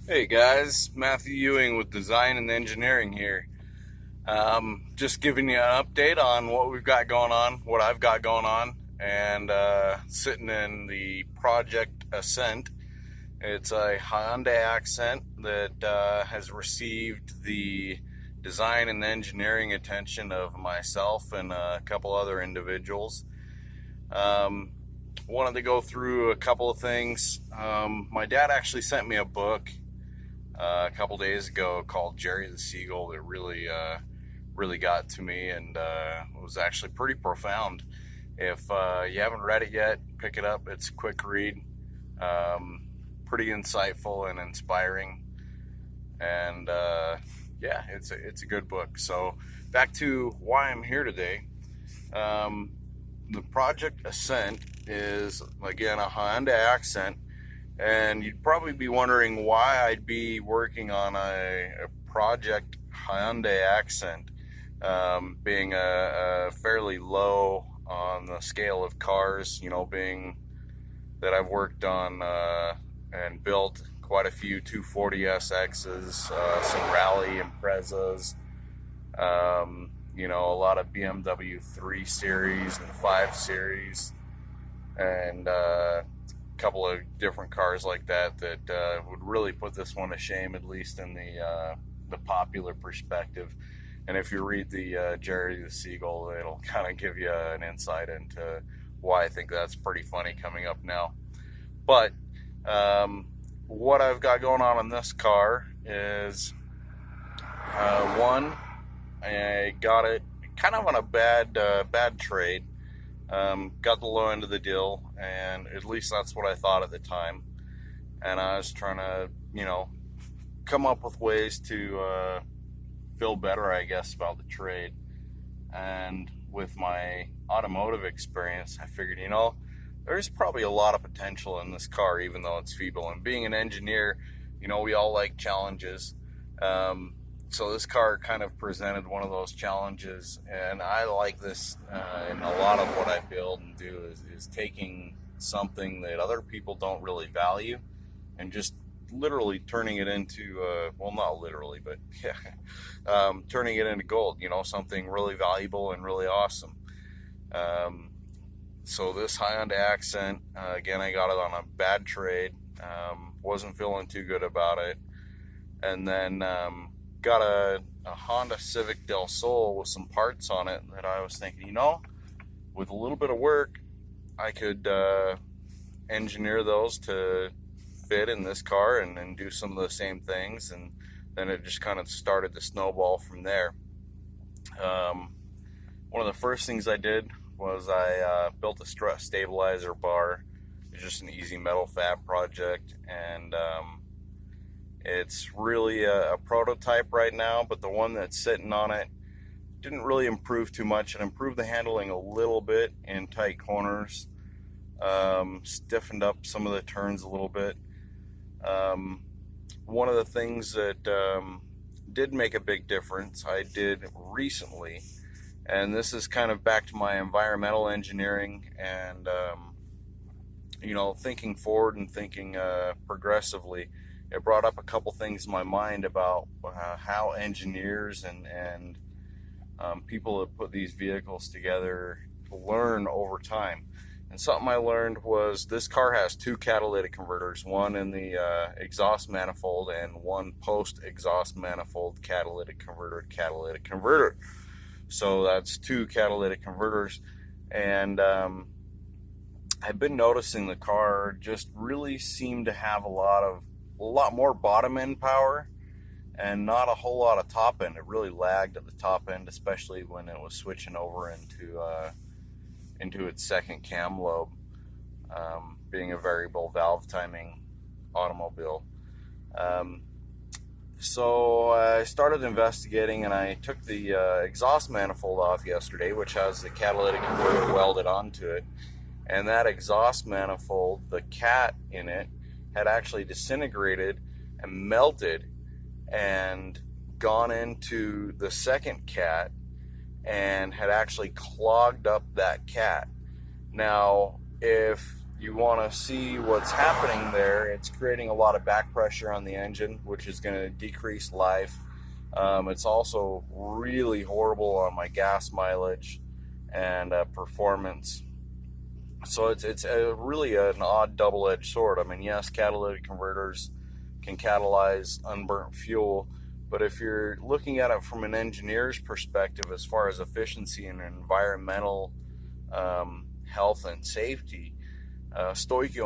Hey guys, Matthew Ewing with Design and Engineering here. Just giving you an update on what we've got going on, what I've got going on, and sitting in the Project Ascent. It's a Hyundai Accent that has received the design and engineering attention of myself and a couple other individuals. Um, Wanted to go through a couple of things. My dad actually sent me a book a couple days ago called Jerry the Seagull that really got to me and was actually pretty profound. If you haven't read it yet, pick it up. It's a quick read, pretty insightful and inspiring, and yeah, it's a good book. So back to why I'm here today. Um, the Project Ascent is again a Hyundai Accent, and you'd probably be wondering why I'd be working on a Project Hyundai Accent, being a fairly low on the scale of cars, being that I've worked on and built quite a few 240SXs, some Rally Imprezas, a lot of BMW 3 Series and 5 Series, and couple of different cars like that would really put this one to shame, at least in the popular perspective. And if you read the Jerry the Seagull, it'll kind of give you an insight into why I think that's pretty funny coming up now. But what I've got going on in this car is one, I got it kind of on a bad trade. Got the low end of the deal, and at least that's what I thought at the time. And I was trying to, come up with ways to feel better, I guess, about the trade. And with my automotive experience, I figured, there's probably a lot of potential in this car, even though it's feeble. And being an engineer, we all like challenges. So this car kind of presented one of those challenges, and I like this in a lot of what I build and do is taking something that other people don't really value and just literally turning it into, well, not literally, but yeah, turning it into gold, something really valuable and really awesome. Um, so this Hyundai Accent, again, I got it on a bad trade, wasn't feeling too good about it, and then got a Honda Civic Del Sol with some parts on it that I was thinking, with a little bit of work, I could engineer those to fit in this car and do some of the same things. And then it just kind of started to snowball from there. One of the first things I did was I built a strut stabilizer bar. It's just an easy metal fab project, and it's really a prototype right now, but the one that's sitting on it didn't really improve too much. It improved the handling a little bit in tight corners, stiffened up some of the turns a little bit. One of the things that did make a big difference, I did recently, and this is kind of back to my environmental engineering and, thinking forward and thinking progressively. It brought up a couple things in my mind about how engineers and people that put these vehicles together learn over time. And something I learned was this car has two catalytic converters, one in the exhaust manifold and one post-exhaust manifold catalytic converter. So that's two catalytic converters. And I've been noticing the car just really seemed to have a lot more bottom end power and not a whole lot of top end. It really lagged at the top end, especially when it was switching over into its second cam lobe, being a variable valve timing automobile. So I started investigating, and I took the exhaust manifold off yesterday, which has the catalytic converter welded onto it. And that exhaust manifold, the cat in it, had actually disintegrated and melted and gone into the second cat and had actually clogged up that cat. Now, if you want to see what's happening there. It's creating a lot of back pressure on the engine, which is going to decrease life. It's also really horrible on my gas mileage and performance. So it's really an odd double-edged sword. I mean, yes, catalytic converters can catalyze unburnt fuel, but if you're looking at it from an engineer's perspective as far as efficiency and environmental health and safety, Stoichio